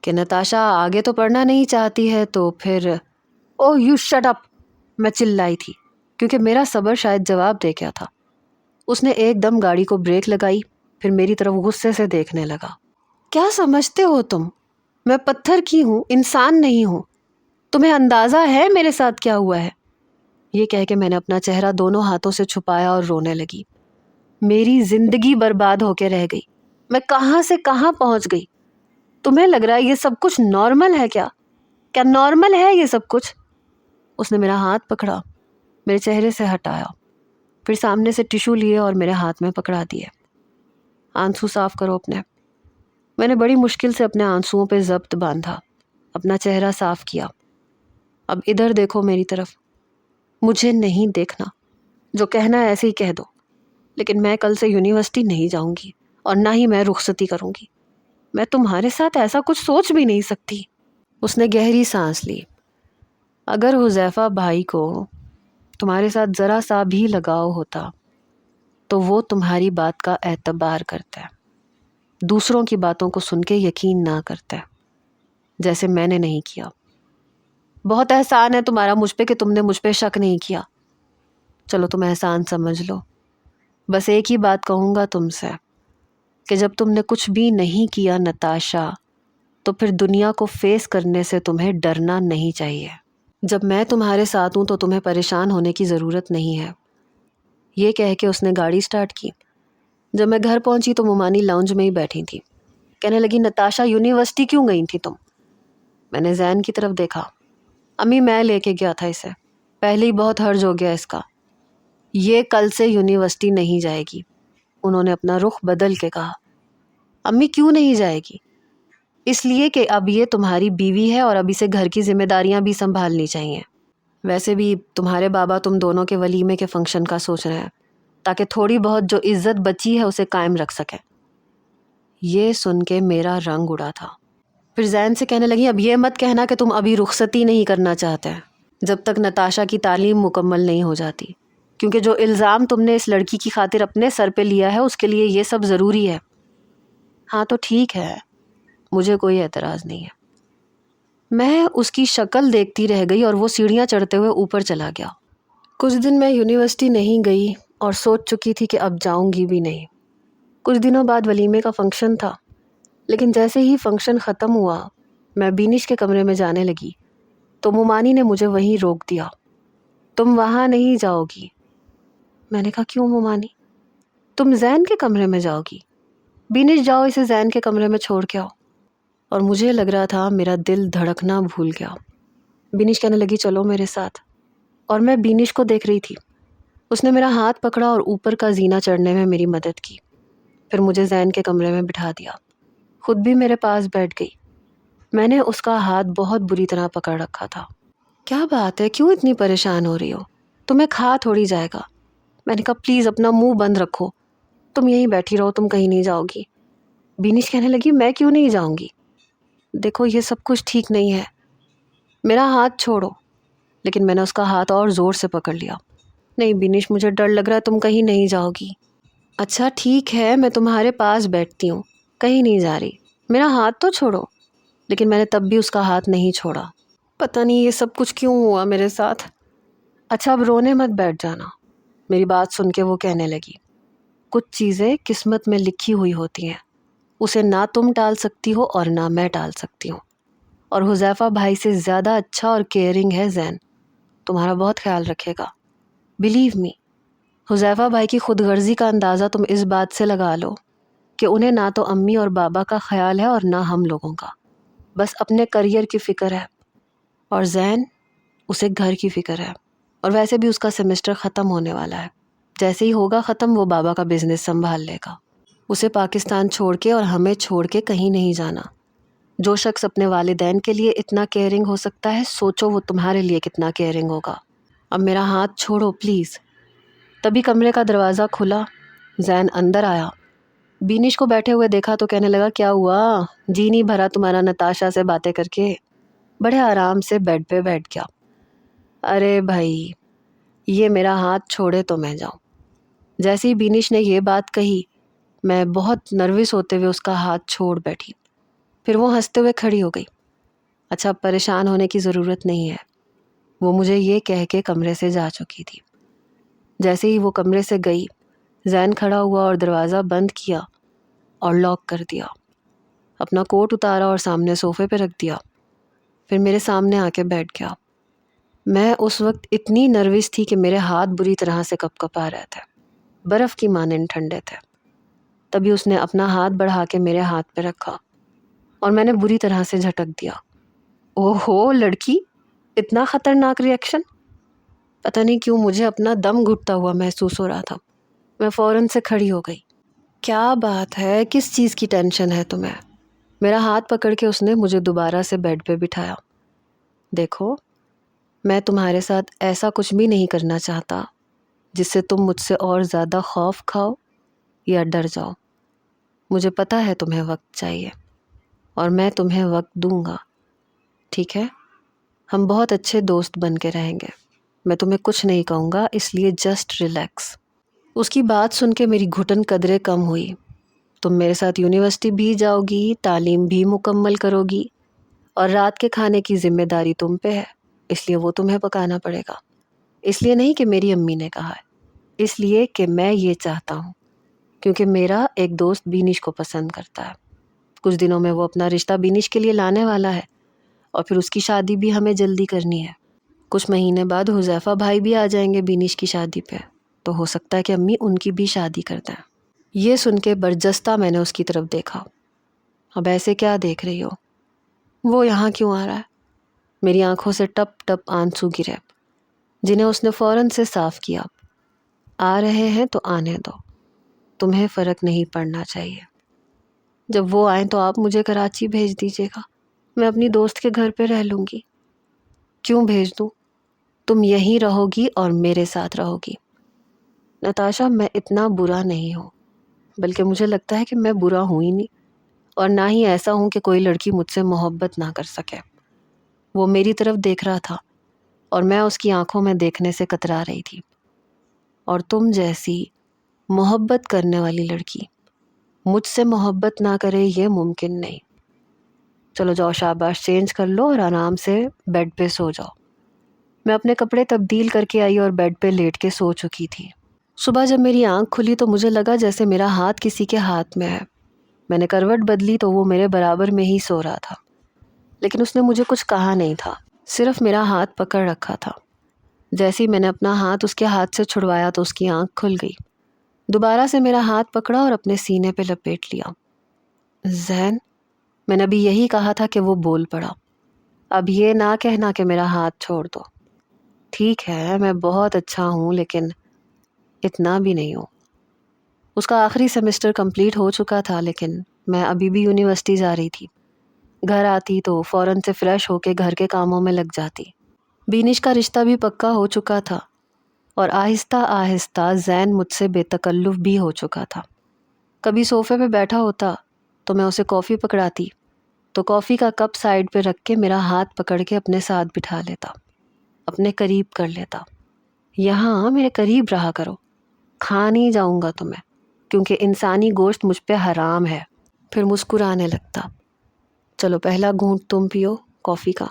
S1: کہ نتاشا آگے تو پڑھنا نہیں چاہتی ہے، تو پھر او یو شٹ اپ، میں چلائی تھی کیونکہ میرا صبر شاید جواب دے گیا تھا۔ اس نے ایک دم گاڑی کو بریک لگائی، پھر میری طرف غصے سے دیکھنے لگا۔ کیا سمجھتے ہو تم؟ میں پتھر کی ہوں، انسان نہیں ہوں۔ تمہیں اندازہ ہے میرے ساتھ کیا ہوا ہے؟ یہ کہہ کے میں نے اپنا چہرہ دونوں ہاتھوں سے چھپایا اور رونے لگی۔ میری زندگی برباد ہو کے رہ گئی، میں کہاں سے کہاں پہنچ گئی۔ تمہیں لگ رہا ہے یہ سب کچھ نارمل ہے کیا؟ کیا نارمل ہے یہ سب کچھ؟ اس نے میرا ہاتھ پکڑا، میرے چہرے سے ہٹایا، پھر سامنے سے ٹیشو لیے اور میرے ہاتھ میں پکڑا دیے۔ آنسو صاف کرو اپنے۔ میں نے بڑی مشکل سے اپنے آنسوؤں پہ ضبط باندھا، اپنا چہرہ صاف کیا۔ اب ادھر دیکھو میری طرف۔ مجھے نہیں دیکھنا، جو کہنا ہے ایسے ہی کہہ دو، لیکن میں کل سے یونیورسٹی نہیں جاؤں گی اور نہ ہی میں رخصتی کروں گی۔ میں تمہارے ساتھ ایسا کچھ سوچ بھی نہیں سکتی۔ اس نے گہری سانس لی۔ اگر حذیفہ بھائی کو تمہارے ساتھ ذرا سا بھی لگاؤ ہوتا تو وہ تمہاری بات کا اعتبار کرتا ہے، دوسروں کی باتوں کو سن کے یقین نہ کرتا ہے، جیسے میں نے نہیں کیا۔ بہت احسان ہے تمہارا مجھ پہ کہ تم نے مجھ پہ شک نہیں کیا۔ چلو تم احسان سمجھ لو۔ بس ایک ہی بات کہوں گا تم سے کہ جب تم نے کچھ بھی نہیں کیا نتاشا، تو پھر دنیا کو فیس کرنے سے تمہیں ڈرنا نہیں چاہیے۔ جب میں تمہارے ساتھ ہوں تو تمہیں پریشان ہونے کی ضرورت نہیں ہے۔ یہ کہہ کے اس نے گاڑی سٹارٹ کی۔ جب میں گھر پہنچی تو ممانی لاؤنج میں ہی بیٹھی تھی۔ کہنے لگی، نتاشا یونیورسٹی کیوں گئی تھی تم؟ میں نے زین کی طرف دیکھا۔ امی میں لے کے گیا تھا اسے، پہلے ہی بہت حرج ہو گیا اس کا۔ یہ کل سے یونیورسٹی نہیں جائے گی۔ انہوں نے اپنا رخ بدل کے کہا۔ امی کیوں نہیں جائے گی؟ اس لیے کہ اب یہ تمہاری بیوی ہے اور اب اسے گھر کی ذمہ داریاں بھی سنبھالنی چاہیے۔ ویسے بھی تمہارے بابا تم دونوں کے ولیمے کے فنکشن کا سوچ رہے ہیں تاکہ تھوڑی بہت جو عزت بچی ہے اسے قائم رکھ سکیں۔ یہ سن کے میرا رنگ اڑا تھا۔ پھر زین سے کہنے لگی، اب یہ مت کہنا کہ تم ابھی رخصتی نہیں کرنا چاہتے جب تک نتاشا کی تعلیم مکمل نہیں ہو جاتی، کیونکہ جو الزام تم نے اس لڑکی کی خاطر اپنے سر پہ لیا ہے اس کے لیے یہ سب ضروری ہے۔ ہاں تو ٹھیک ہے، مجھے کوئی اعتراض نہیں ہے۔ میں اس کی شکل دیکھتی رہ گئی اور وہ سیڑھیاں چڑھتے ہوئے اوپر چلا گیا۔ کچھ دن میں یونیورسٹی نہیں گئی اور سوچ چکی تھی کہ اب جاؤں گی بھی نہیں۔ کچھ دنوں بعد ولیمے کا فنکشن تھا، لیکن جیسے ہی فنکشن ختم ہوا میں بینش کے کمرے میں جانے لگی تو ممانی نے مجھے وہیں روک دیا۔ تم وہاں نہیں جاؤ گی۔ میں نے کہا، کیوں ممانی؟ تم زین کے کمرے میں جاؤ گی؟ بینش جاؤ، اسے زین کے کمرے میں چھوڑ کے آؤ۔ اور مجھے لگ رہا تھا میرا دل دھڑکنا بھول گیا۔ بینش کہنے لگی، چلو میرے ساتھ، اور میں بینش کو دیکھ رہی تھی۔ اس نے میرا ہاتھ پکڑا اور اوپر کا زینہ چڑھنے میں میری مدد کی، پھر مجھے زین کے کمرے میں بٹھا دیا، خود بھی میرے پاس بیٹھ گئی۔ میں نے اس کا ہاتھ بہت بری طرح پکڑ رکھا تھا۔ کیا بات ہے، کیوں اتنی پریشان ہو رہی ہو؟ تمہیں کھا تھوڑی جائے گا۔ میں نے کہا، پلیز اپنا منہ بند رکھو، تم یہیں بیٹھی رہو، تم کہیں نہیں جاؤ گی۔ بینش کہنے لگی، میں کیوں نہیں جاؤں گی؟ دیکھو یہ سب کچھ ٹھیک نہیں ہے، میرا ہاتھ چھوڑو۔ لیکن میں نے اس کا ہاتھ اور زور سے پکڑ لیا۔ نہیں بینش، مجھے ڈر لگ رہا ہے، تم کہیں نہیں جاؤ گی۔ اچھا ٹھیک ہے، میں تمہارے پاس بیٹھتی ہوں، کہیں نہیں جا رہی، میرا ہاتھ تو چھوڑو۔ لیکن میں نے تب بھی اس کا ہاتھ نہیں چھوڑا۔ پتہ نہیں یہ سب کچھ کیوں ہوا میرے ساتھ۔ اچھا اب رونے مت بیٹھ جانا۔ میری بات سن کے وہ کہنے لگی، کچھ چیزیں قسمت میں لکھی ہوئی ہوتی ہیں، اسے نہ تم ٹال سکتی ہو اور نہ میں ٹال سکتی ہوں۔ اور حذیفہ بھائی سے زیادہ اچھا اور کیئرنگ ہے زین، تمہارا بہت خیال رکھے گا، بلیو می۔ حذیفہ بھائی کی خود غرضی کا اندازہ تم اس بات سے لگا لو کہ انہیں نہ تو امی اور بابا کا خیال ہے اور نہ ہم لوگوں کا، بس اپنے کریئر کی فکر ہے۔ اور زین، اسے گھر کی فکر ہے، اور ویسے بھی اس کا سیمسٹر ختم ہونے والا ہے۔ جیسے ہی ہوگا ختم وہ بابا کا بزنس سنبھال لے گا۔ اسے پاکستان چھوڑ کے اور ہمیں چھوڑ کے کہیں نہیں جانا۔ جو شخص اپنے والدین کے لیے اتنا کیئرنگ ہو سکتا ہے، سوچو وہ تمہارے لیے کتنا کیئرنگ ہوگا۔ اب میرا ہاتھ چھوڑو پلیز۔ تبھی کمرے کا دروازہ کھلا، زین اندر آیا۔ بینش کو بیٹھے ہوئے دیکھا تو کہنے لگا، کیا ہوا؟ جی نہیں بھرا تمہارا نتاشا سے باتیں کر کے؟ بڑے آرام سے بیڈ پہ بیٹھ گیا۔ ارے بھائی، یہ میرا ہاتھ چھوڑے تو میں جاؤں۔ جیسے ہی بینش نے یہ بات کہی، میں بہت نروس ہوتے ہوئے اس کا ہاتھ چھوڑ بیٹھی۔ پھر وہ ہنستے ہوئے کھڑی ہو گئی۔ اچھا، پریشان ہونے کی ضرورت نہیں ہے، وہ مجھے یہ کہہ کے کمرے سے جا چکی تھی۔ جیسے ہی وہ کمرے سے گئی، زین کھڑا ہوا اور دروازہ بند کیا اور لاک کر دیا۔ اپنا کوٹ اتارا اور سامنے صوفے پہ رکھ دیا، پھر میرے سامنے آ کے بیٹھ گیا۔ میں اس وقت اتنی نروس تھی کہ میرے ہاتھ بری طرح سے کپ کپا رہے تھے، برف کی مانند ٹھنڈے تھے۔ تبھی اس نے اپنا ہاتھ بڑھا کے میرے ہاتھ پہ رکھا اور میں نے بری طرح سے جھٹک دیا۔ اوہو لڑکی، اتنا خطرناک ری ایکشن! پتہ نہیں کیوں مجھے اپنا دم گھٹتا ہوا محسوس ہو رہا تھا۔ میں فوراً سے کھڑی ہو گئی۔ کیا بات ہے، کس چیز کی ٹینشن ہے تمہیں؟ میرا ہاتھ پکڑ کے اس نے مجھے دوبارہ سے بیڈ پہ بٹھایا۔ دیکھو، میں تمہارے ساتھ ایسا کچھ بھی نہیں کرنا چاہتا جس سے تم مجھ سے اور زیادہ خوف کھاؤ یا ڈر جاؤ۔ مجھے پتہ ہے تمہیں وقت چاہیے اور میں تمہیں وقت دوں گا، ٹھیک ہے؟ ہم بہت اچھے دوست بن کے رہیں گے۔ میں تمہیں کچھ نہیں کہوں گا، اس لیے جسٹ ریلیکس۔ اس کی بات سن کے میری گھٹن قدرے کم ہوئی۔ تم میرے ساتھ یونیورسٹی بھی جاؤ گی، تعلیم بھی مکمل کرو گی، اور رات کے کھانے کی ذمہ داری تم پہ ہے، اس لیے وہ تمہیں پکانا پڑے گا۔ اس لیے نہیں کہ میری امی نے کہا ہے، اس لیے کہ میں یہ چاہتا ہوں، کیونکہ میرا ایک دوست بینش کو پسند کرتا ہے۔ کچھ دنوں میں وہ اپنا رشتہ بینش کے لیے لانے والا ہے، اور پھر اس کی شادی بھی ہمیں جلدی کرنی ہے۔ کچھ مہینے بعد حذیفہ بھائی بھی آ جائیں گے بینش کی شادی پہ، تو ہو سکتا ہے کہ امی ان کی بھی شادی کر دیں۔ یہ سن کے برجستہ میں نے اس کی طرف دیکھا۔ اب ایسے کیا دیکھ رہی ہو؟ وہ یہاں کیوں آ رہا ہے؟ میری آنکھوں سے ٹپ ٹپ آنسو گرے، جنہیں اس نے فوراً سے صاف کیا۔ آ رہے ہیں تو آنے دو، تمہیں فرق نہیں پڑنا چاہیے۔ جب وہ آئیں تو آپ مجھے کراچی بھیج دیجیے گا، میں اپنی دوست کے گھر پہ رہ لوں گی۔ کیوں بھیج دوں؟ تم یہیں رہو گی اور میرے ساتھ رہو گی۔ نتاشا، میں اتنا برا نہیں ہوں، بلکہ مجھے لگتا ہے کہ میں برا ہوں ہی نہیں، اور نہ ہی ایسا ہوں کہ کوئی لڑکی مجھ سے محبت نہ کر سکے۔ وہ میری طرف دیکھ رہا تھا اور میں اس کی آنکھوں میں دیکھنے سے کترا رہی تھی، اور تم جیسی محبت کرنے والی لڑکی مجھ سے محبت نہ کرے یہ ممکن نہیں۔ چلو جاؤ، شاباش، چینج کر لو اور آرام سے بیڈ پہ سو جاؤ۔ میں اپنے کپڑے تبدیل کر کے آئی اور بیڈ پہ لیٹ کے سو چکی تھی۔ صبح جب میری آنکھ کھلی تو مجھے لگا جیسے میرا ہاتھ کسی کے ہاتھ میں ہے۔ میں نے کروٹ بدلی تو وہ میرے برابر میں ہی سو رہا تھا، لیکن اس نے مجھے کچھ کہا نہیں تھا، صرف میرا ہاتھ پکڑ رکھا تھا۔ جیسے ہی میں نے اپنا ہاتھ اس کے ہاتھ سے چھڑوایا تو اس کی آنکھ کھل گئی۔ دوبارہ سے میرا ہاتھ پکڑا اور اپنے سینے پہ لپیٹ لیا۔ زین، میں نے ابھی یہی کہا تھا کہ وہ بول پڑا۔ اب یہ نہ کہنا کہ میرا ہاتھ چھوڑ دو۔ ٹھیک ہے، میں بہت اچھا ہوں، لیکن اتنا بھی نہیں ہوں۔ اس کا آخری سیمسٹر کمپلیٹ ہو چکا تھا، لیکن میں ابھی بھی یونیورسٹی جا رہی تھی۔ گھر آتی تو فوراً سے فریش ہو کے گھر کے کاموں میں لگ جاتی۔ بینش کا رشتہ بھی پکا ہو چکا تھا، اور آہستہ آہستہ زین مجھ سے بے تکلف بھی ہو چکا تھا۔ کبھی صوفے پہ بیٹھا ہوتا تو میں اسے کافی پکڑاتی، تو کافی کا کپ سائڈ پہ رکھ کے میرا ہاتھ پکڑ کے اپنے ساتھ بٹھا لیتا، اپنے قریب کر لیتا۔ یہاں میرے قریب رہا کرو، کھا نہیں جاؤں گا تمہیں، کیونکہ انسانی گوشت مجھ پہ حرام ہے۔ پھر مسکرانے لگتا۔ چلو پہلا گھونٹ تم پیو کافی کا۔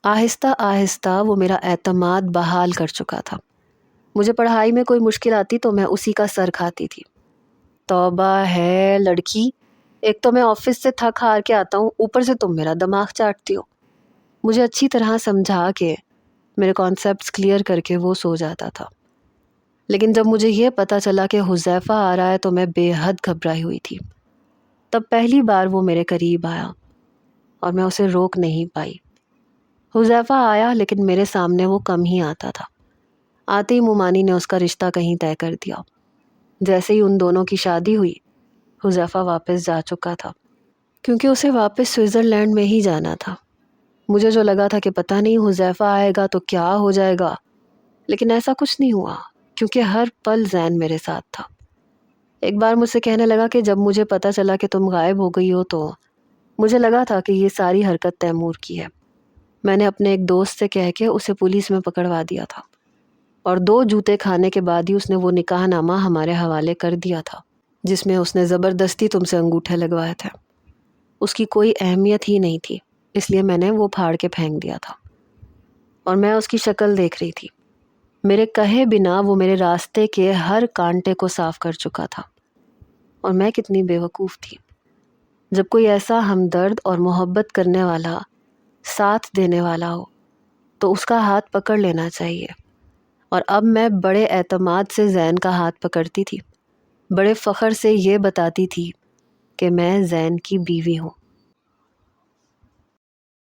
S1: آہستہ آہستہ وہ میرا اعتماد بحال کر چکا تھا۔ مجھے پڑھائی میں کوئی مشکل آتی تو میں اسی کا سر کھاتی تھی۔ توبہ ہے لڑکی، ایک تو میں آفس سے تھک ہار کے آتا ہوں، اوپر سے تم میرا دماغ چاٹتی ہو۔ مجھے اچھی طرح سمجھا کے میرے کانسیپٹس کلیئر کر کے وہ سو جاتا تھا، لیکن جب مجھے یہ پتا چلا کہ حذیفہ آ رہا ہے تو میں بے حد گھبرائی ہوئی تھی۔ تب پہلی بار وہ میرے قریب آیا اور میں اسے روک نہیں پائی۔ حذیفہ آیا لیکن میرے سامنے وہ کم ہی آتا تھا۔ آتے ہی مومانی نے اس کا رشتہ کہیں طے کر دیا۔ جیسے ہی ان دونوں کی شادی ہوئی حذیفہ واپس جا چکا تھا، کیونکہ اسے واپس سوئٹزرلینڈ میں ہی جانا تھا۔ مجھے جو لگا تھا کہ پتہ نہیں حذیفہ آئے گا تو کیا ہو جائے گا، لیکن ایسا کچھ نہیں ہوا کیونکہ ہر پل زین میرے ساتھ تھا۔ ایک بار مجھ سے کہنے لگا کہ جب مجھے پتہ چلا کہ تم غائب ہو گئی ہو تو مجھے لگا تھا کہ یہ ساری حرکت تیمور کی ہے۔ میں نے اپنے ایک دوست سے کہہ کے اسے پولیس میں پکڑوا دیا تھا، اور 2 جوتے کھانے کے بعد ہی اس نے وہ نکاح نامہ ہمارے حوالے کر دیا تھا جس میں اس نے زبردستی تم سے انگوٹھے لگوائے تھے۔ اس کی کوئی اہمیت ہی نہیں تھی، اس لیے میں نے وہ پھاڑ کے پھینک دیا تھا، اور میں اس کی شکل دیکھ رہی تھی۔ میرے کہے بنا وہ میرے راستے کے ہر کانٹے کو صاف کر چکا تھا، اور میں کتنی بے وقوف تھی۔ جب کوئی ایسا ہمدرد اور محبت کرنے والا، ساتھ دینے والا ہو تو اس کا ہاتھ پکڑ لینا چاہیے۔ اور اب میں بڑے اعتماد سے زین کا ہاتھ پکڑتی تھی، بڑے فخر سے یہ بتاتی تھی کہ میں زین کی بیوی ہوں۔